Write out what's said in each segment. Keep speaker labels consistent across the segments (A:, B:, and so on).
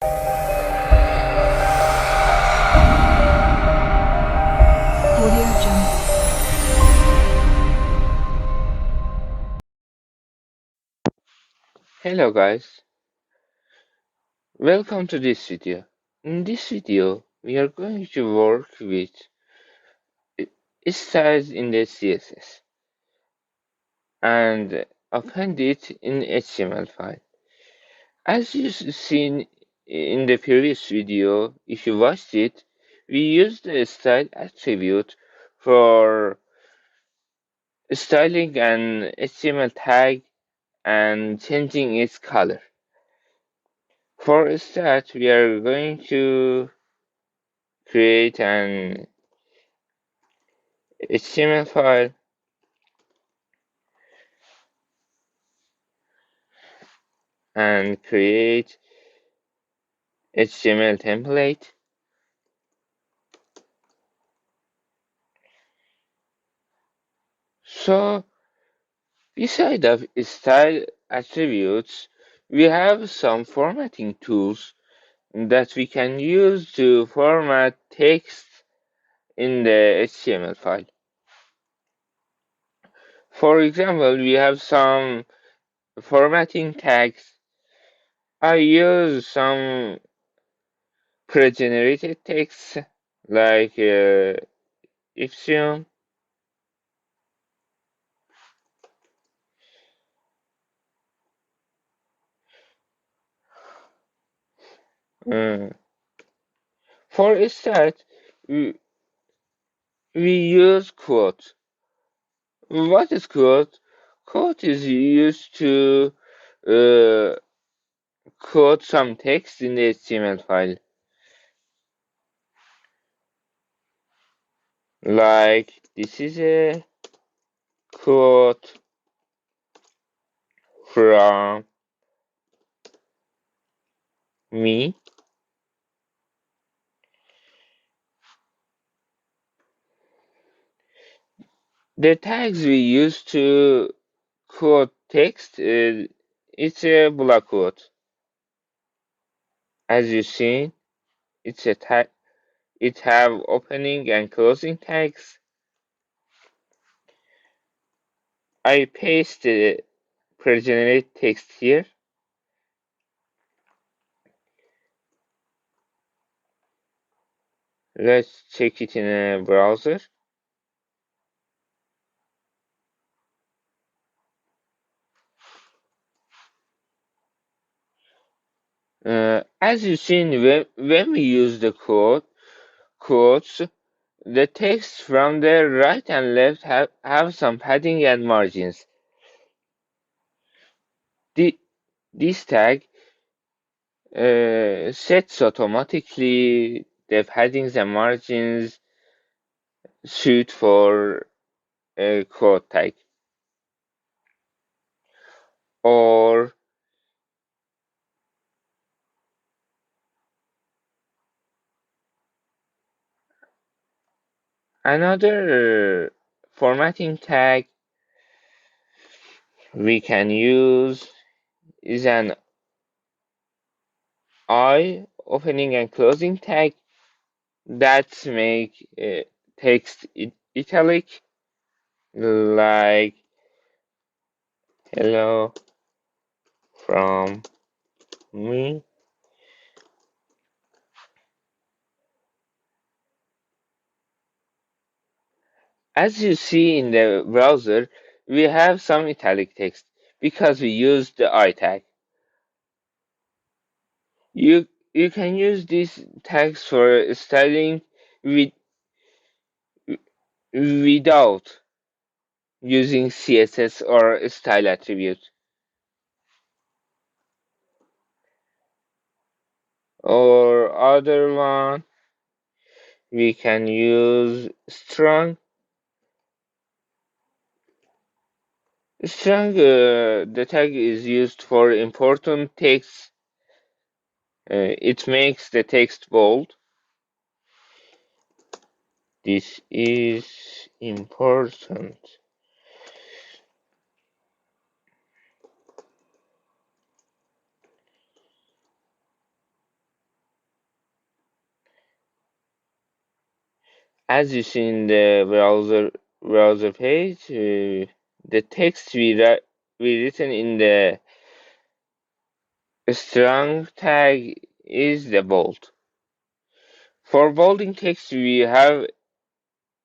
A: Audio Jungle.
B: Hello guys, welcome to this video. In this video, we are going to work with styles in the CSS and append it in HTML file. As you seen in the previous video, if you watched it, we used the style attribute for styling an HTML tag and changing its color. For that, we are going to create an HTML file and create HTML template. So beside of style attributes, we have some formatting tools that we can use to format text in the HTML file. For example, we have some formatting tags. I use some pre-generated text like Epsilon. Uh, for start, we, we use quote. What is quote? Quote is used to uh, quote some text in the HTML file. Like this is a quote from me. The tags we use to quote text, it's a block quote. As you see, it's a tag. It have opening and closing tags. I paste the pre-generate text here. Let's check it in a browser. As you see, when we use the quotes, the text from the right and left have some padding and margins. The, this tag sets automatically the paddings and margins suit for a quote tag. Or another formatting tag we can use is an I opening and closing tag that make text italic, like hello from me. As you see in the browser, we have some italic text because we use the I tag. You can use these tags for styling with, without using CSS or style attribute. Or other one, we can use strong. Strong, the tag is used for important text. It makes the text bold. This is important. As you see in the browser page, the text we written in the strong tag is the bold. For bolding text, we have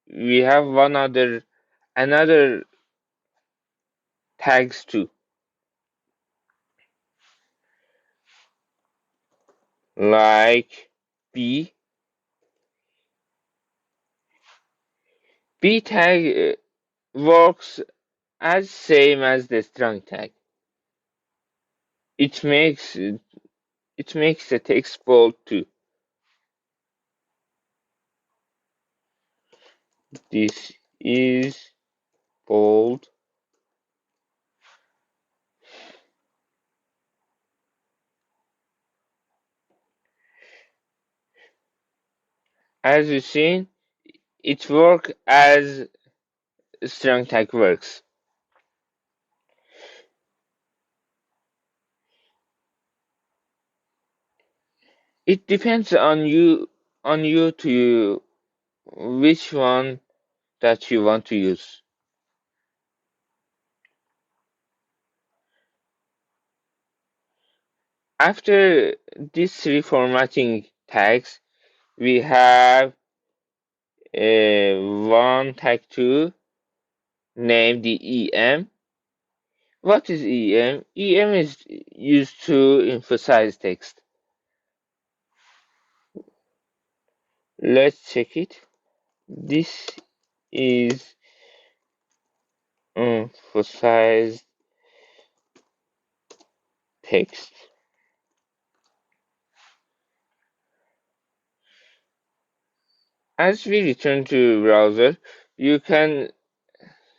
B: another tags too, like b. B tag works as same as the strong tag. It makes the text bold too. This is bold. As you seen, it works as strong tag works. It depends on you to which one that you want to use. After these three formatting tags, we have one tag two named the EM. What is EM? EM is used to emphasize text. Let's check it. This is emphasized text. As we return to browser, you can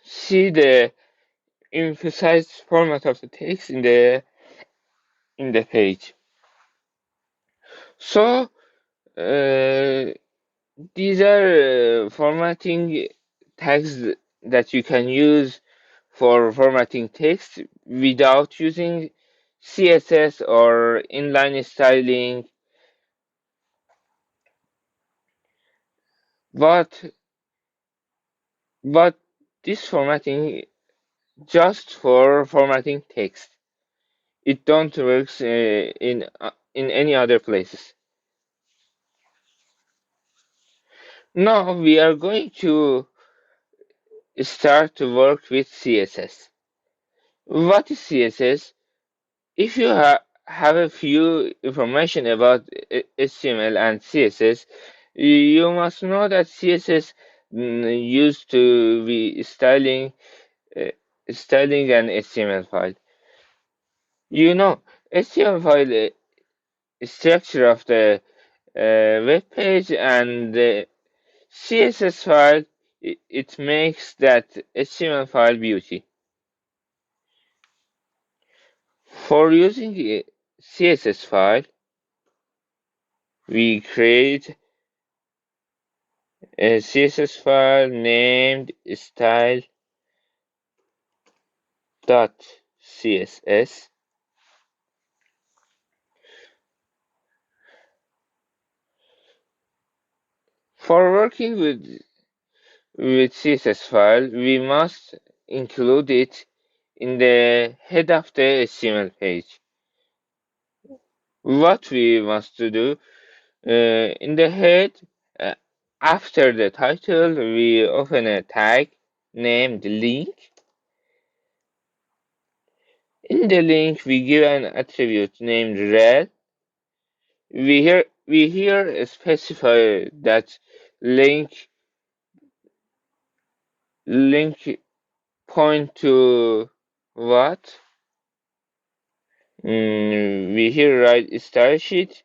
B: see the emphasized format of the text in the page. So these are formatting tags that you can use for formatting text without using CSS or inline styling, but but this formatting just for formatting text. It don't works in any other places. Now we are going to start to work with CSS. What is CSS? If you have a few information about HTML and CSS, you must know that CSS used to be uh, styling an HTML file. You know, HTML file structure of the web page and the CSS file, it makes that HTML file beauty. For using a CSS file, we create a CSS file named style.css. For working with CSS file, we must include it in the head of the HTML page. What we must do in the head, uh, after the title, we open a tag named link. In the link, we give an attribute named rel. We here specify that link link point to what? We here write style sheet.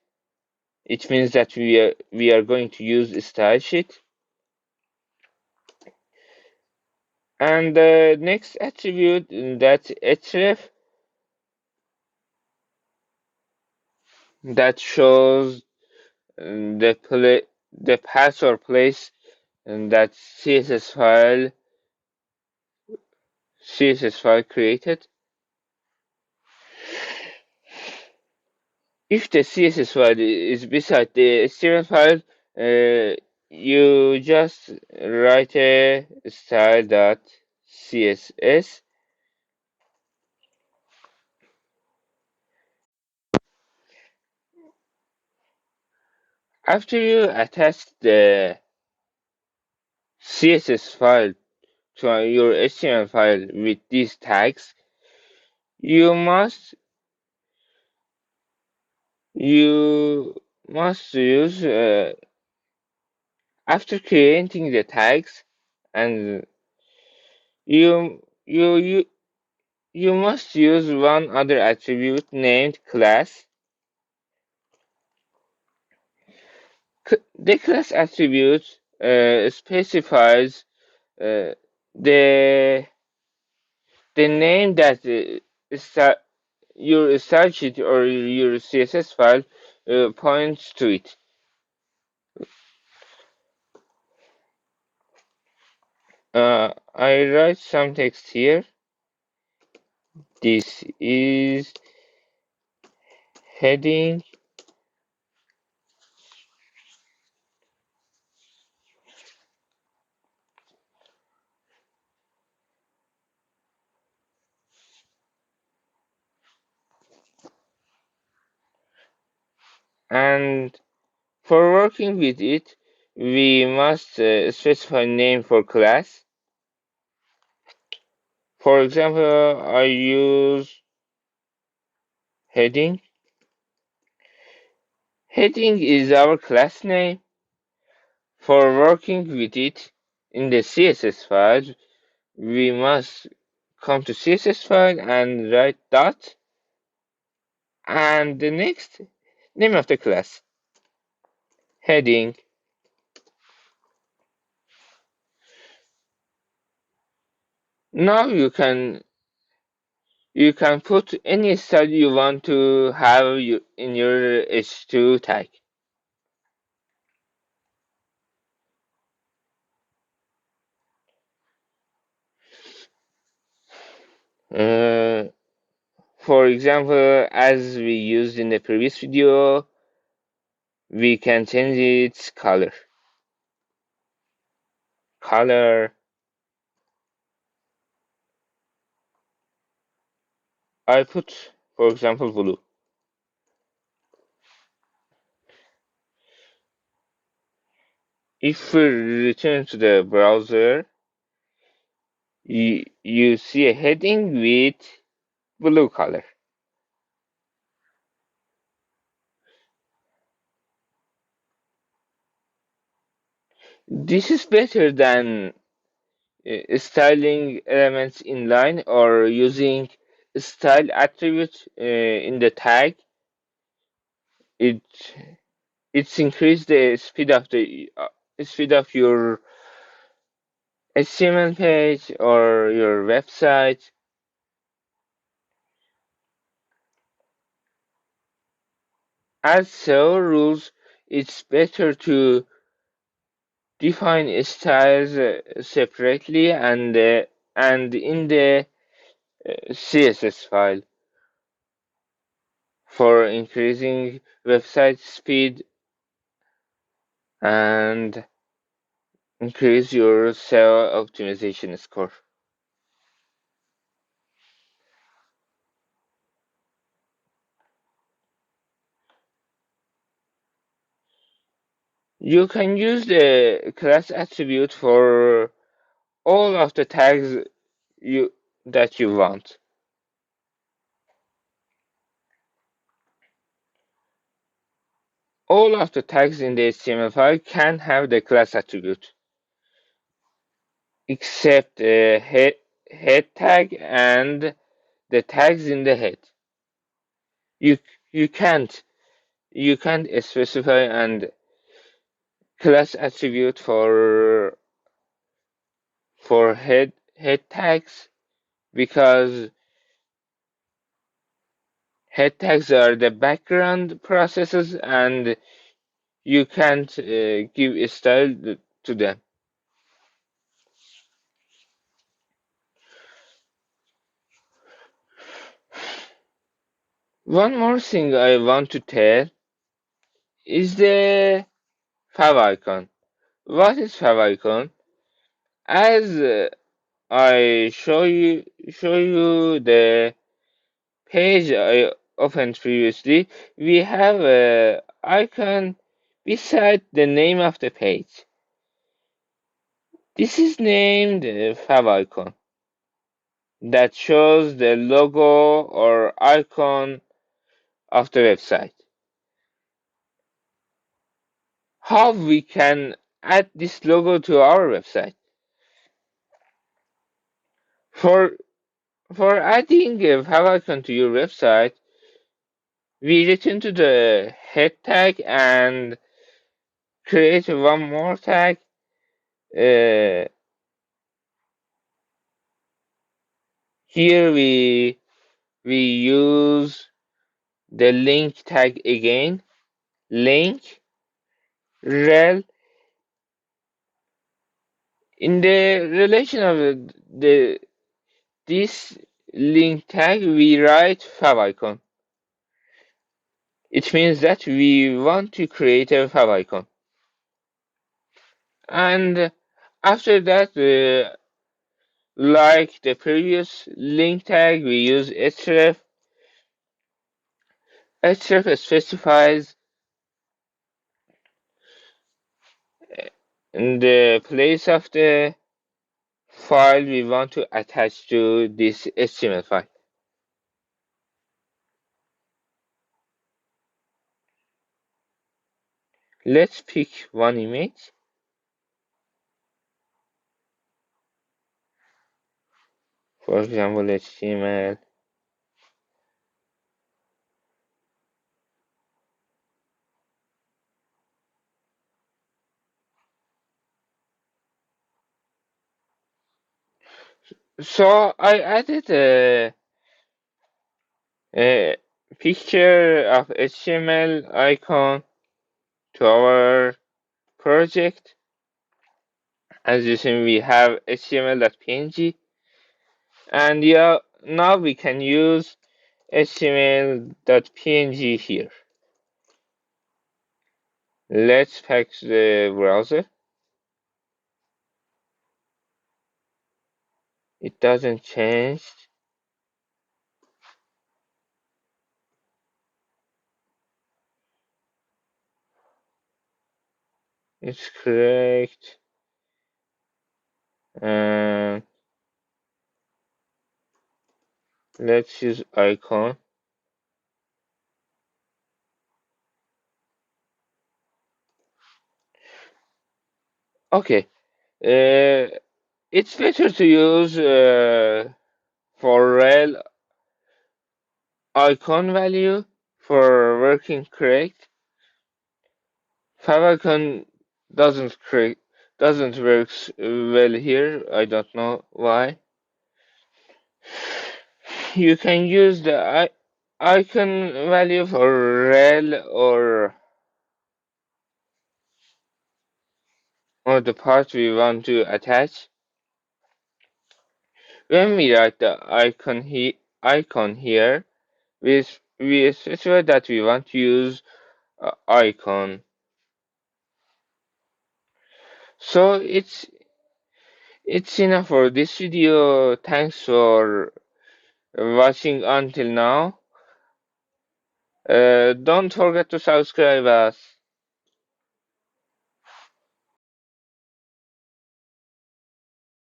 B: It means that we are going to use style sheet. And the next attribute, that href, that shows the path or place that CSS file created. If the CSS file is beside the HTML file, you just write a style.css. After you attach the CSS file to your HTML file with these tags, you must you must use after creating the tags, and you you must use one other attribute named class. The class attribute specifies uh, the the name that your style sheet or your CSS file points to it. I write some text here. This is heading, and for working with it, we must specify name for class. For example, I use heading. Heading is our class name. For working with it in the CSS file, we must come to CSS file and write dot and the next name of the class, heading. Now you can put any style you want to have in your H2 tag. Uh, for example, as we used in the previous video, we can change its color. Color, I put, for example, blue. If we return to the browser, you see a heading with blue color. This is better than styling elements inline or using style attribute in the tag. It it's increase the speed of your HTML page or your website. As so rules, it's better to define styles separately and in the CSS file for increasing website speed and increase your SEO optimization score. You can use the class attribute for all of the tags you that you want. All of the tags in the HTML file can have the class attribute, except the head tag and the tags in the head. You you can't you can't specify and class attribute for head tags because head tags are the background processes and you can't give a style to them. One more thing I want to tell is the fav icon. what is favicon? As I show you the page I opened previously, we have a icon beside the name of the page. This is named favicon that shows the logo or icon of the website. How we can add this logo to our website? For for adding a favicon to your website, we return to the head tag and create one more tag. Uh, Here we use the link tag again. Link rel in the relation of the this link tag we write favicon. It means that we want to create a favicon. And after that, like the previous link tag, we use href. href specifies in the place of the file we want to attach to this HTML file. Let's pick one image. For example, HTML. So I added a picture of HTML icon to our project. As you see, we have html.png, and yeah, now we can use html.png here. Let's pack the browser. It doesn't change. It's correct. And let's use icon. Okay. It's better to use for rel icon value for working correct. Favicon doesn't work well here. I don't know why. You can use the icon value for rel or the part we want to attach. When we write the icon here, we specify that we want to use icon. So it's enough for this video. Thanks for watching until now. Don't forget to subscribe us.